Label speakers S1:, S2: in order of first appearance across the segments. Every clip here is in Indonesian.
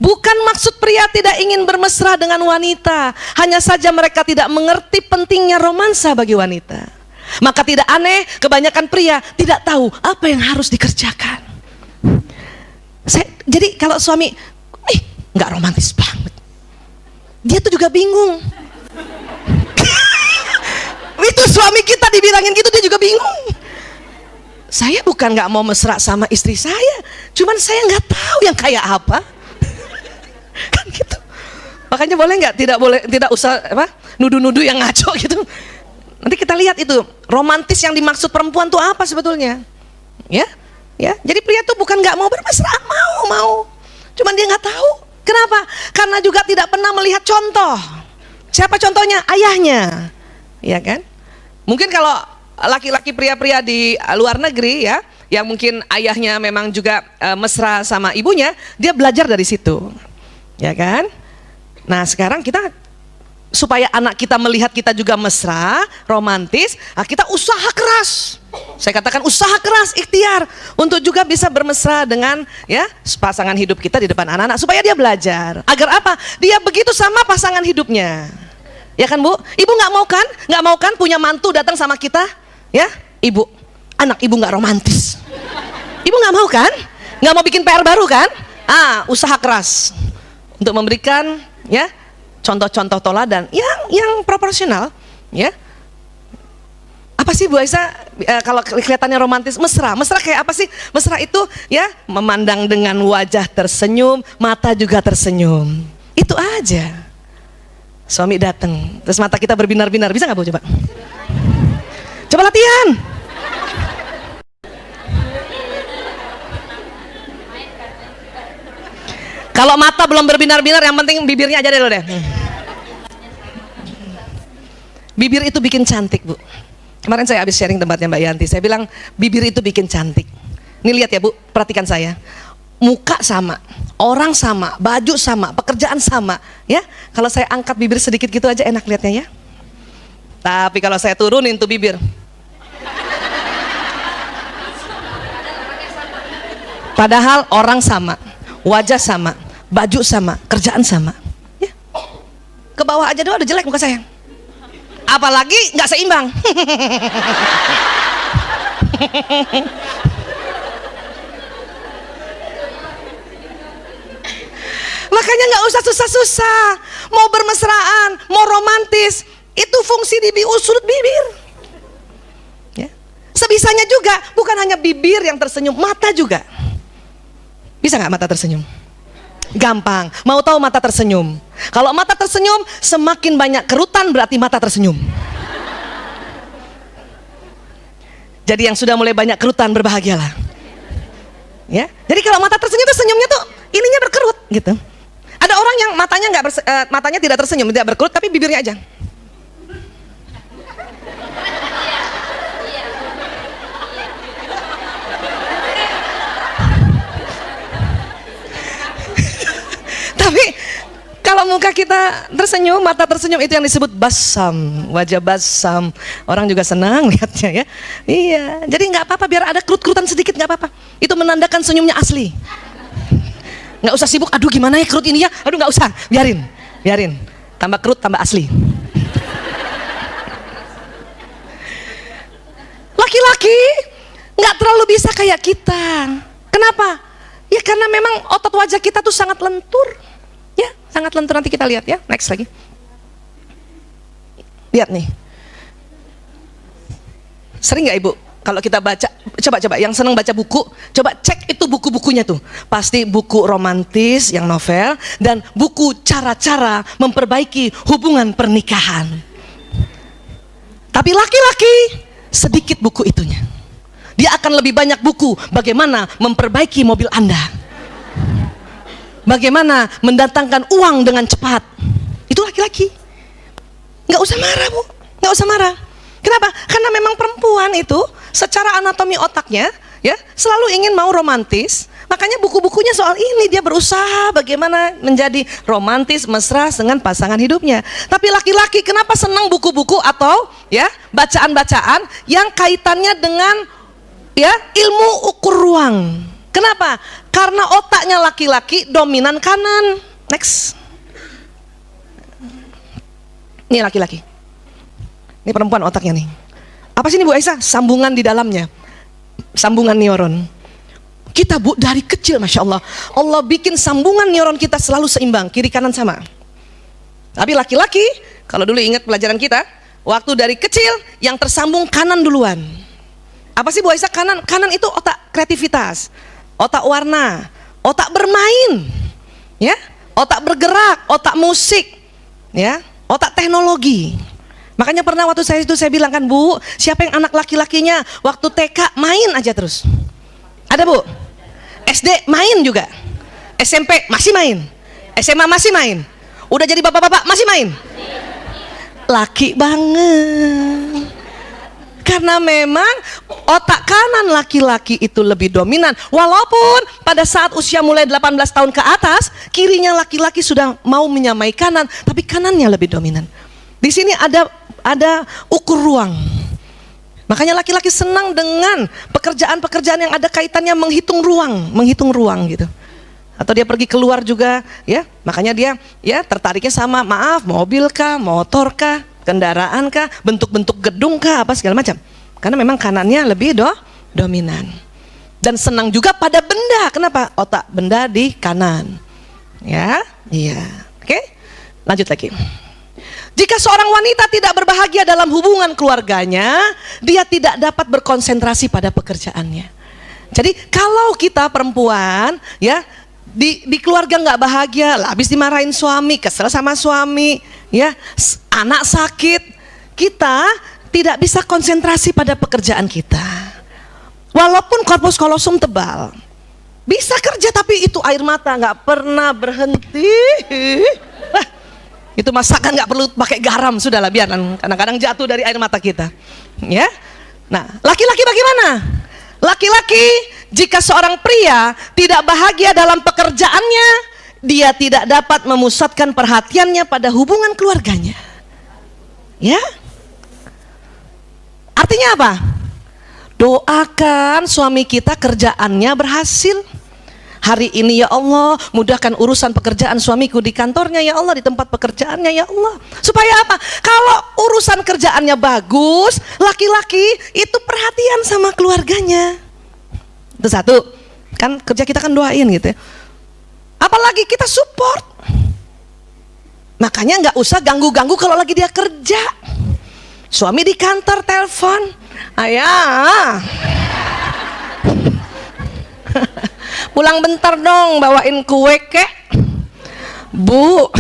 S1: Bukan maksud pria tidak ingin bermesra dengan wanita, hanya saja mereka tidak mengerti pentingnya romansa bagi wanita. Maka tidak aneh kebanyakan pria tidak tahu apa yang harus dikerjakan. Jadi kalau suami, nggak romantis banget, dia tuh juga bingung. Itu suami kita dibilangin gitu, dia juga bingung. Saya bukan nggak mau mesra sama istri saya, cuman saya nggak tahu yang kayak apa. Kan gitu. Makanya boleh nggak, tidak usah nuduh-nuduh yang ngaco gitu. Nanti kita lihat itu romantis yang dimaksud perempuan tuh apa sebetulnya, ya. Jadi pria tuh bukan nggak mau bermesra, mau, cuman dia nggak tahu. Kenapa? Karena juga tidak pernah melihat contoh. Siapa contohnya? Ayahnya, ya kan? Mungkin kalau laki-laki pria-pria di luar negeri ya, yang mungkin ayahnya memang juga mesra sama ibunya, dia belajar dari situ. Ya kan? Nah sekarang kita supaya anak kita melihat kita juga mesra, romantis, kita usaha keras. Saya katakan usaha keras, ikhtiar untuk juga bisa bermesra dengan ya pasangan hidup kita di depan anak-anak, supaya dia belajar. Agar apa? Dia begitu sama pasangan hidupnya. Ya kan Bu? Ibu nggak mau kan punya mantu datang sama kita? Ya, ibu, anak ibu nggak romantis. Ibu nggak mau kan? Nggak mau bikin PR baru kan? Usaha keras untuk memberikan ya contoh-contoh teladan yang proporsional, ya. Apa sih Bu Aisyah kalau kelihatannya romantis? Mesra kayak apa sih? Mesra itu ya memandang dengan wajah tersenyum, mata juga tersenyum. Itu aja. Suami datang, terus mata kita berbinar-binar, bisa nggak Bu coba? Coba latihan. Kalau mata belum berbinar-binar, yang penting bibirnya aja dulu deh. Bibir itu bikin cantik Bu. Kemarin saya habis sharing tempatnya Mbak Yanti, saya bilang bibir itu bikin cantik. Ini lihat ya Bu, perhatikan saya. Muka sama, orang sama, baju sama, pekerjaan sama, ya. Kalau saya angkat bibir sedikit gitu aja enak lihatnya ya. Tapi kalau saya turunin tuh bibir, padahal orang sama, wajah sama, baju sama, kerjaan sama, ya. Ke bawah aja doang udah jelek muka saya. Apalagi nggak seimbang. Makanya nggak usah susah-susah. Mau bermesraan, mau romantis, itu fungsi di sudut bibir. Ya. Sebisanya juga, bukan hanya bibir yang tersenyum, mata juga. Bisa nggak mata tersenyum? Gampang. Mau tahu mata tersenyum? Kalau mata tersenyum, semakin banyak kerutan berarti mata tersenyum. Jadi yang sudah mulai banyak kerutan berbahagialah. Ya. Jadi kalau mata tersenyum tuh senyumnya tuh ininya berkerut gitu. Ada orang yang matanya tidak tersenyum, tidak berkerut, tapi bibirnya aja. Tapi kalau muka kita tersenyum, mata tersenyum, itu yang disebut basam, wajah basam. Orang juga senang lihatnya ya. Iya, jadi nggak apa-apa biar ada kerut-kerutan sedikit, nggak apa-apa. Itu menandakan senyumnya asli. Nggak usah sibuk, aduh gimana ya kerut ini ya, aduh nggak usah, biarin, tambah kerut tambah asli. Laki-laki nggak terlalu bisa kayak kita. Kenapa? Ya karena memang otot wajah kita tuh sangat lentur, ya sangat lentur. Nanti kita lihat ya, next lagi. Lihat nih, sering nggak Ibu? Kalau kita baca, coba yang senang baca buku, coba cek itu buku-bukunya tuh. Pasti buku romantis yang novel dan buku cara-cara memperbaiki hubungan pernikahan. Tapi laki-laki sedikit buku itunya. Dia akan lebih banyak buku bagaimana memperbaiki mobil Anda. Bagaimana mendatangkan uang dengan cepat. Itu laki-laki. Nggak usah marah Bu, nggak usah marah. Kenapa? Karena memang perempuan itu secara anatomi otaknya ya selalu ingin mau romantis. Makanya buku-bukunya soal ini, dia berusaha bagaimana menjadi romantis, mesra dengan pasangan hidupnya. Tapi laki-laki kenapa senang buku-buku atau ya bacaan-bacaan yang kaitannya dengan ya ilmu ukur ruang. Kenapa? Karena otaknya laki-laki dominan kanan. Next. Ini laki-laki. Ini perempuan otaknya nih. Apa sih ini Bu Aisyah? Sambungan di dalamnya. Sambungan neuron. Kita Bu dari kecil Masya Allah. Allah bikin sambungan neuron kita selalu seimbang. Kiri kanan sama. Tapi laki-laki, kalau dulu ingat pelajaran kita, waktu dari kecil yang tersambung kanan duluan. Apa sih Bu Aisyah kanan? Kanan itu otak kreativitas. Otak warna, otak bermain, ya, otak bergerak, otak musik, ya, otak teknologi. Makanya pernah waktu saya bilang kan Bu, siapa yang anak laki-lakinya waktu TK main aja terus? Ada Bu? SD main juga, SMP masih main, SMA masih main, udah jadi bapak-bapak masih main. Laki banget. Karena memang otak kanan laki-laki itu lebih dominan. Walaupun pada saat usia mulai 18 tahun ke atas, kirinya laki-laki sudah mau menyamai kanan, tapi kanannya lebih dominan. Di sini ada ukur ruang. Makanya laki-laki senang dengan pekerjaan-pekerjaan yang ada kaitannya menghitung ruang gitu. Atau dia pergi keluar juga, ya. Makanya dia ya tertariknya sama mobil kah, motor kah, kendaraan kah, bentuk-bentuk gedung kah, apa segala macam. Karena memang kanannya lebih dominan. Dan senang juga pada benda. Kenapa? Otak benda di kanan. Ya, iya. Oke, lanjut lagi. Jika seorang wanita tidak berbahagia dalam hubungan keluarganya, dia tidak dapat berkonsentrasi pada pekerjaannya. Jadi kalau kita perempuan, ya, di keluarga nggak bahagia, lah habis dimarahin suami, kesel sama suami, ya, anak sakit, kita tidak bisa konsentrasi pada pekerjaan kita. Walaupun korpus kolosum tebal, bisa kerja tapi itu air mata nggak pernah berhenti. Itu masakan nggak perlu pakai garam, sudahlah biar kadang-kadang jatuh dari air mata kita, ya. Nah, laki-laki bagaimana? Laki-laki, jika seorang pria tidak bahagia dalam pekerjaannya, dia tidak dapat memusatkan perhatiannya pada hubungan keluarganya. Ya? Artinya apa? Doakan suami kita kerjaannya berhasil. Hari ini ya Allah, mudahkan urusan pekerjaan suamiku di kantornya ya Allah, di tempat pekerjaannya ya Allah. Supaya apa? Kalau urusan kerjaannya bagus, laki-laki itu perhatian sama keluarganya. Itu satu. Kan kerja kita kan doain gitu ya. Apalagi kita support. Makanya nggak usah ganggu-ganggu kalau lagi dia kerja. Suami di kantor telepon, ayah. Pulang bentar dong, bawain kue kek. Bu.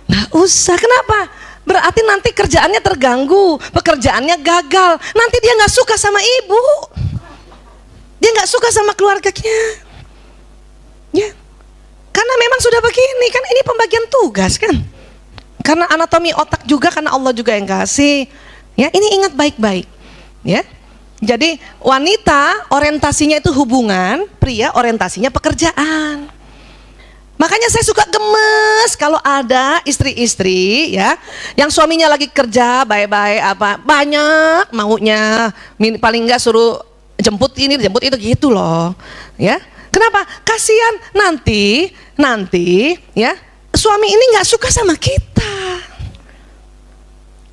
S1: Nggak usah, kenapa? Berarti nanti kerjaannya terganggu, pekerjaannya gagal. Nanti dia nggak suka sama ibu. Dia nggak suka sama keluarganya. Ya. Karena memang sudah begini, kan ini pembagian tugas kan. Karena anatomi otak juga, karena Allah juga yang kasih. Ya, ini ingat baik-baik. Ya. Jadi wanita orientasinya itu hubungan, pria orientasinya pekerjaan. Makanya saya suka gemes kalau ada istri-istri ya, yang suaminya lagi kerja baik-baik apa banyak maunya, paling enggak suruh jemput ini, jemput itu gitu loh. Ya. Kenapa? Kasihan nanti ya, suami ini nggak suka sama kita.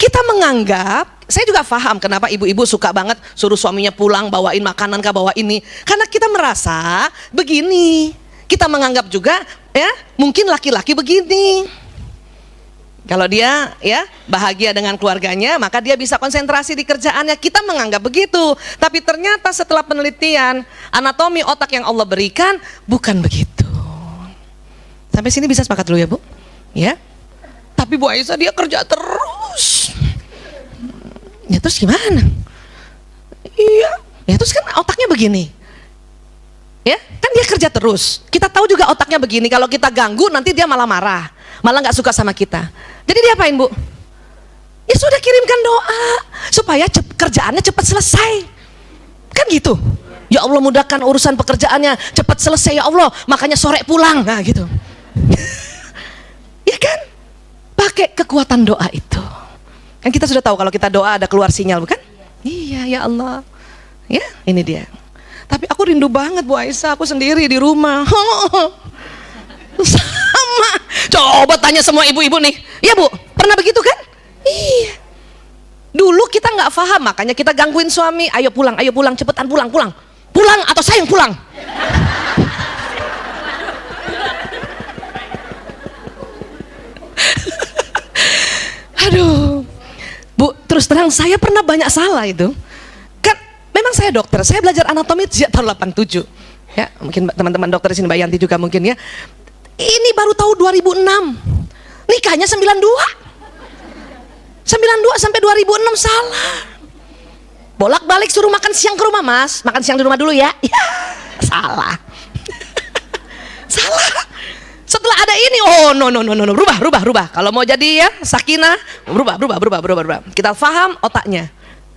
S1: Kita menganggap, saya juga paham kenapa ibu-ibu suka banget suruh suaminya pulang bawain makanan kah, bawa ini. Karena kita merasa begini. Kita menganggap juga ya, mungkin laki-laki begini. Kalau dia ya bahagia dengan keluarganya, maka dia bisa konsentrasi di kerjaannya. Kita menganggap begitu. Tapi ternyata setelah penelitian, anatomi otak yang Allah berikan bukan begitu. Sampai sini bisa sepakat dulu ya Bu? Ya. Tapi Bu Aisyah dia kerja terus. Ya terus gimana? Iya. Ya terus kan otaknya begini. Ya, kan dia kerja terus. Kita tahu juga otaknya begini. Kalau kita ganggu nanti dia malah marah, malah nggak suka sama kita. Jadi dia apain Bu? Ya sudah kirimkan doa supaya kerjaannya cepat selesai. Kan gitu. Ya Allah mudahkan urusan pekerjaannya, cepat selesai ya Allah. Makanya sore pulang. Nah gitu. Ya kan? Pakai kekuatan doa itu. Kan kita sudah tahu kalau kita doa ada keluar sinyal bukan? Iya ya Allah. Ya ini dia. Tapi aku rindu banget Bu Aisyah, aku sendiri di rumah. Sama. Coba tanya semua ibu-ibu nih. Iya Bu, pernah begitu kan? Iya. Dulu kita nggak paham, makanya kita gangguin suami. Ayo pulang, cepetan pulang. Pulang atau saya yang pulang. Aduh. Bu, terus terang saya pernah banyak salah itu. Kan memang saya dokter, saya belajar anatomi sejak tahun 87. Ya, mungkin teman-teman dokter di sini Mbak Yanti juga mungkin ya. Ini baru tahun 2006. Nikahnya 92 sampai 2006 salah. Bolak-balik suruh makan siang ke rumah, Mas. Makan siang di rumah dulu ya. Ya, salah. Salah. Setelah ada ini, oh no, rubah. Kalau mau jadi ya sakinah, berubah. Kita paham otaknya,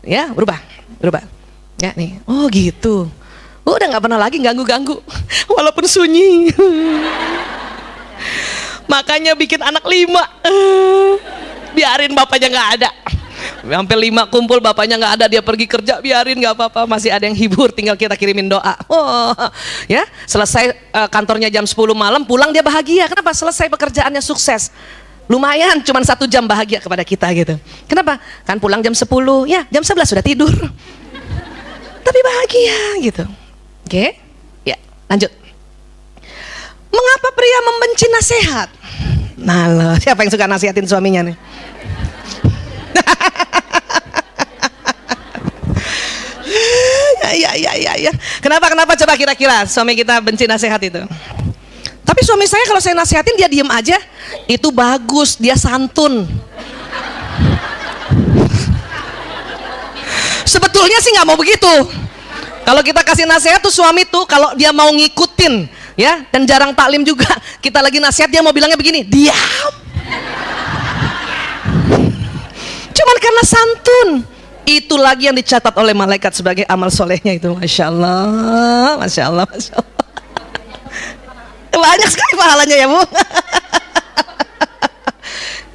S1: ya berubah. Ya nih, oh gitu. Udah nggak pernah lagi ganggu, walaupun sunyi. Makanya bikin anak 5, biarin bapaknya nggak ada. Sampai 5 kumpul bapaknya nggak ada, dia pergi kerja, biarin nggak apa-apa, masih ada yang hibur, tinggal kita kirimin doa. Oh, ya selesai kantornya jam 10 malam, pulang dia bahagia. Kenapa? Selesai pekerjaannya sukses. Lumayan, cuman 1 jam bahagia kepada kita gitu. Kenapa? Kan pulang jam 10, ya jam 11 sudah tidur. Tapi bahagia gitu. Oke, ya lanjut. Mengapa pria membenci nasihat? Nah loh, siapa yang suka nasihatin suaminya nih? Ya. Kenapa coba kira-kira suami kita benci nasihat itu? Tapi suami saya kalau saya nasihatin dia diem aja, itu bagus, dia santun. Sebetulnya sih nggak mau begitu. Kalau kita kasih nasihat tuh suami tuh kalau dia mau ngikutin, ya, dan jarang taklim juga. Kita lagi nasihat dia mau bilangnya begini, diam. Cuman karena santun. Itu lagi yang dicatat oleh malaikat sebagai amal solehnya itu. Masya Allah. Banyak sekali pahalanya ya Bu.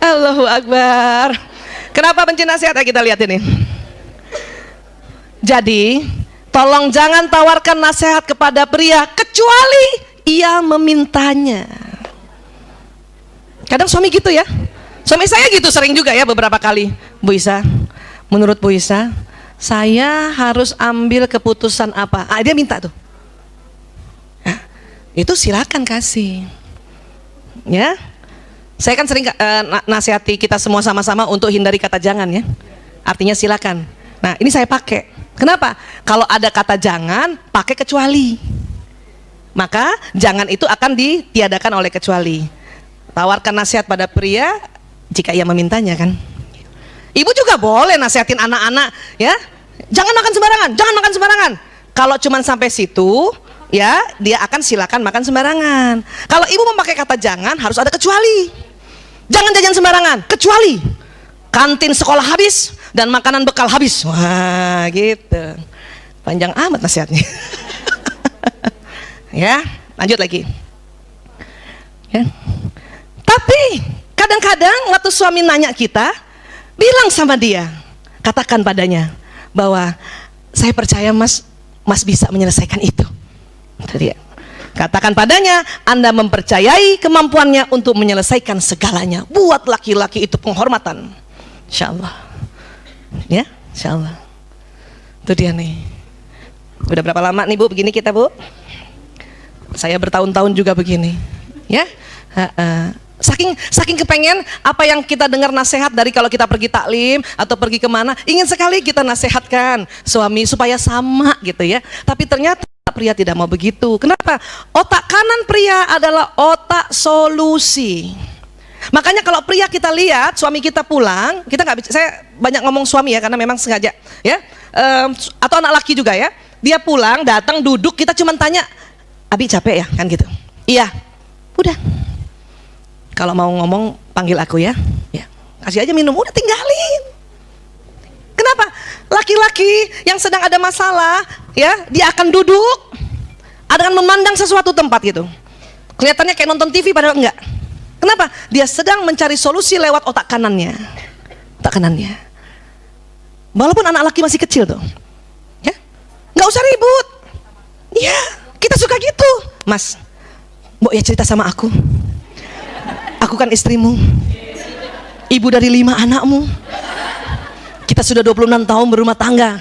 S1: Allahu Akbar. Kenapa benci nasihat? Kita lihat ini. Jadi tolong jangan tawarkan nasihat kepada pria kecuali ia memintanya. Kadang suami gitu ya. Suami saya gitu sering juga ya beberapa kali. Bu Isa, menurut Bu Isa, saya harus ambil keputusan apa? Dia minta tuh. Nah, itu silakan kasih. Ya. Saya kan sering nasihati kita semua sama-sama untuk hindari kata jangan ya. Artinya silakan. Nah, ini saya pakai. Kenapa? Kalau ada kata jangan, pakai kecuali. Maka jangan itu akan ditiadakan oleh kecuali. Tawarkan nasihat pada pria jika ia memintanya kan. Ibu juga boleh nasihatin anak-anak ya. Jangan makan sembarangan. Kalau cuman sampai situ ya, dia akan silakan makan sembarangan. Kalau ibu memakai kata jangan, harus ada kecuali. Jangan jajan sembarangan, kecuali kantin sekolah habis dan makanan bekal habis. Wah, gitu. Panjang amat nasihatnya. Ya, lanjut lagi. Ya. Tapi kadang-kadang waktu suami nanya kita, bilang sama dia, katakan padanya bahwa saya percaya mas bisa menyelesaikan itu. Itu dia. Katakan padanya, Anda mempercayai kemampuannya untuk menyelesaikan segalanya. Buat laki-laki itu penghormatan. Insya Allah. Ya, insya Allah. Itu dia nih. Udah berapa lama nih Bu begini kita Bu? Saya bertahun-tahun juga begini. Ya. Saking kepengen apa yang kita dengar nasihat dari kalau kita pergi taklim atau pergi kemana, ingin sekali kita nasihatkan suami supaya sama gitu ya. Tapi ternyata pria tidak mau begitu. Kenapa? Otak kanan pria adalah otak solusi. Makanya kalau pria kita lihat suami kita pulang, kita nggak bisa. Saya banyak ngomong suami ya karena memang sengaja ya. Atau anak laki juga ya. Dia pulang, datang, duduk, kita cuma tanya, Abi capek ya kan gitu. Iya. Udah. Kalau mau ngomong panggil aku ya. Ya. Kasih aja minum, udah tinggalin. Kenapa? Laki-laki yang sedang ada masalah, ya, dia akan duduk, akan memandang sesuatu tempat gitu. Kelihatannya kayak nonton TV padahal enggak. Kenapa? Dia sedang mencari solusi lewat otak kanannya. Otak kanannya. Walaupun anak laki masih kecil tuh. Ya. Enggak usah ribut. Iya, kita suka gitu. Mas, mau ya cerita sama aku. Aku kan istrimu, ibu dari 5 anakmu. Kita sudah 26 tahun berumah tangga.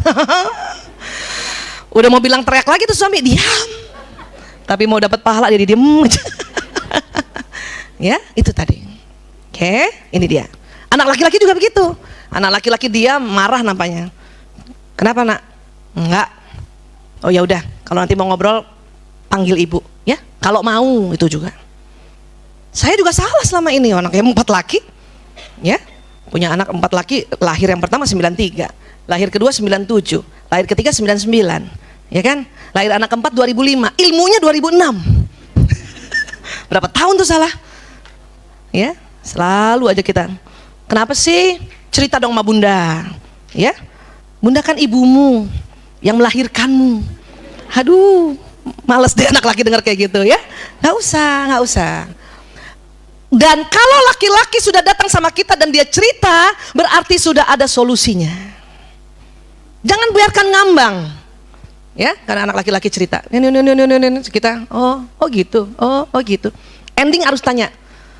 S1: Udah mau bilang teriak lagi tuh suami, diam. Tapi mau dapat pahala dia diem aja. Ya, itu tadi. Oke, ini dia. Anak laki-laki juga begitu. Anak laki-laki dia marah nampaknya. Kenapa nak? Enggak. Oh ya udah, kalau nanti mau ngobrol panggil ibu, ya. Kalau mau itu juga. Saya juga salah selama ini, anaknya 4 laki, ya. Punya anak 4 laki, lahir yang pertama 93, lahir kedua 97, lahir ketiga 99, ya kan? Lahir anak keempat 2005, ilmunya 2006. Berapa tahun tuh salah? Ya, selalu aja kita. Kenapa sih? Cerita dong sama bunda, ya. Bunda kan ibumu yang melahirkanmu. Aduh, males deh anak laki dengar kayak gitu ya. Nggak usah. Dan kalau laki-laki sudah datang sama kita dan dia cerita, berarti sudah ada solusinya. Jangan biarkan ngambang. Ya, karena anak laki-laki cerita. Kita, oh gitu. Ending harus tanya.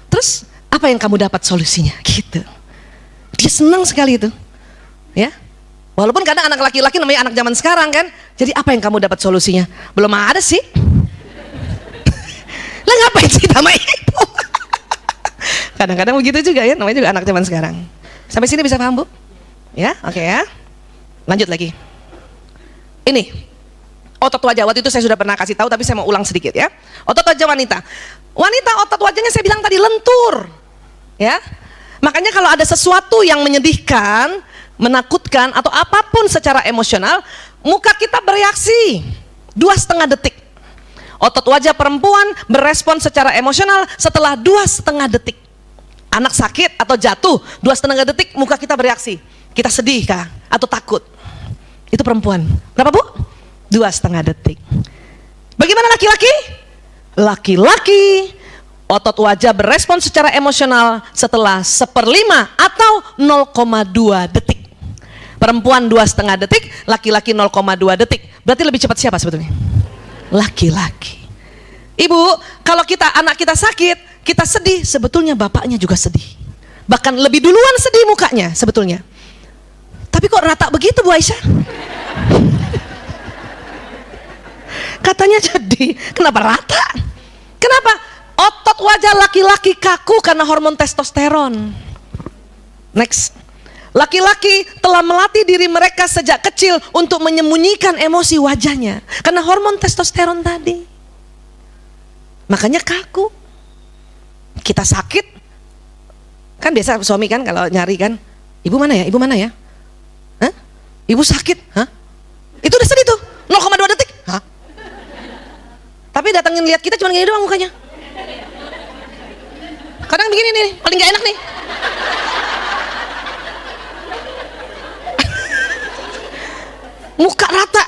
S1: Terus apa yang kamu dapat solusinya? Gitu. Dia senang sekali itu. Ya. Walaupun kadang anak laki-laki namanya anak zaman sekarang kan. Jadi apa yang kamu dapat solusinya? Belum ada sih. Lah ngapain sih sama ibu? Kadang-kadang begitu juga ya, namanya juga anak zaman sekarang. Sampai sini bisa paham Bu? Ya, oke ya. Lanjut lagi. Ini otot wajah, waktu itu saya sudah pernah kasih tahu tapi saya mau ulang sedikit ya. Otot wajah wanita. Wanita otot wajahnya saya bilang tadi lentur. Ya. Makanya kalau ada sesuatu yang menyedihkan, menakutkan atau apapun secara emosional, muka kita bereaksi 2,5 detik. Otot wajah perempuan berespon secara emosional setelah 2,5 detik. Anak sakit atau jatuh 2,5 detik muka kita bereaksi. Kita sedih kah atau takut? Itu perempuan. Berapa Bu? 2,5 detik. Bagaimana laki-laki? Laki-laki otot wajah berespon secara emosional setelah 1/5 atau 0,2 detik. Perempuan 2,5 detik, laki-laki 0,2 detik. Berarti lebih cepat siapa sebetulnya? Laki-laki. Ibu, kalau anak kita sakit, kita sedih, sebetulnya bapaknya juga sedih. Bahkan lebih duluan sedih mukanya sebetulnya. Tapi kok rata begitu Bu Aisyah? Katanya jadi, kenapa rata? Kenapa? Otot wajah laki-laki kaku karena hormon testosteron. Next. Laki-laki telah melatih diri mereka sejak kecil untuk menyembunyikan emosi wajahnya karena hormon testosteron tadi. Makanya kaku. Kita sakit, kan biasa suami kan kalau nyari kan, ibu mana ya, ibu mana ya? Hah? Ibu sakit, hah? Itu udah sedih tuh, 0,2 detik. Hah? Tapi datangin lihat kita cuma gini doang mukanya. Kadang begini nih, paling gak enak nih. Muka rata.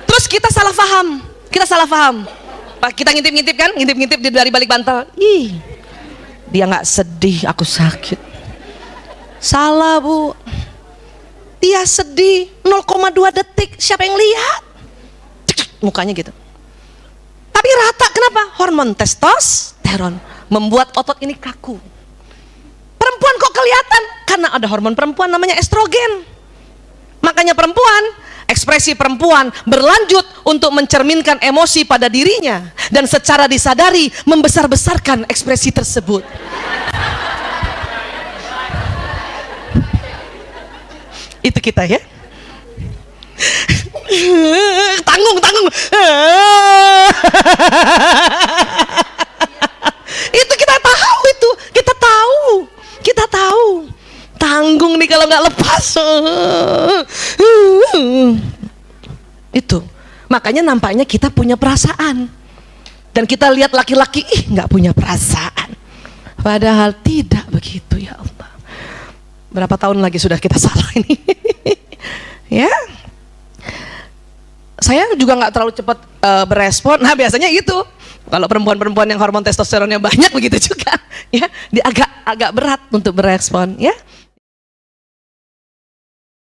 S1: Terus kita salah paham. Kita ngintip-ngintip kan, ngintip-ngintip dari balik bantal. Ih, dia nggak sedih, aku sakit. Salah Bu. Dia sedih 0,2 detik. Siapa yang lihat? Mukanya gitu. Tapi rata, kenapa? Hormon testosteron membuat otot ini kaku. Perempuan kok kelihatan? Karena ada hormon perempuan namanya estrogen. Makanya perempuan, ekspresi perempuan berlanjut untuk mencerminkan emosi pada dirinya dan secara disadari membesar-besarkan ekspresi tersebut. Itu kita ya. Tanggung. Itu kita tahu. Tanggung nih kalau nggak lepas. Itu. Makanya nampaknya kita punya perasaan. Dan kita lihat laki-laki, nggak punya perasaan. Padahal tidak begitu ya Allah. Berapa tahun lagi sudah kita salah ini. Ya. Saya juga nggak terlalu cepat berespon. Nah biasanya itu. Kalau perempuan-perempuan yang hormon testosteronnya banyak begitu juga. Ya, dia agak berat untuk berespon. Ya.